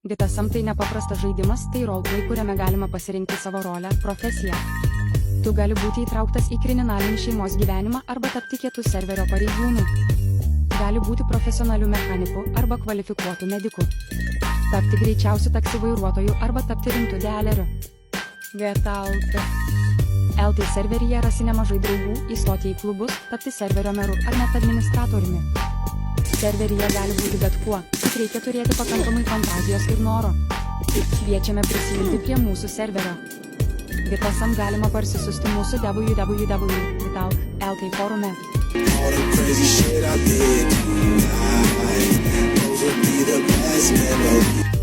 Gitasam tai nepaprastas žaidimas, tai roleplay, kuriame galima pasirinkti savo rolę, profesiją. Tu gali būti įtrauktas į kriminalinį šeimos gyvenimą arba tapti kietu serverio pareigūnu. Gali būti profesionaliu mechaniku arba kvalifikuotu mediku. Tapti greičiausiu taksi vairuotoju arba tapti rimtu dealeriu. LT serveryje rasi nemažai draugų, įstoti į klubus, tapti serverio meru ar net administratoriumi. Serveryje gali būti bet kuo, tik reikia turėti pakankamai fantazijos ir noro. Kviečiame prisijungti prie mūsų serverio. Gitasam galima parsisiųsti mūsų www.gitalk.lt forume. All the crazy shit I did tonight, those would be the best memories.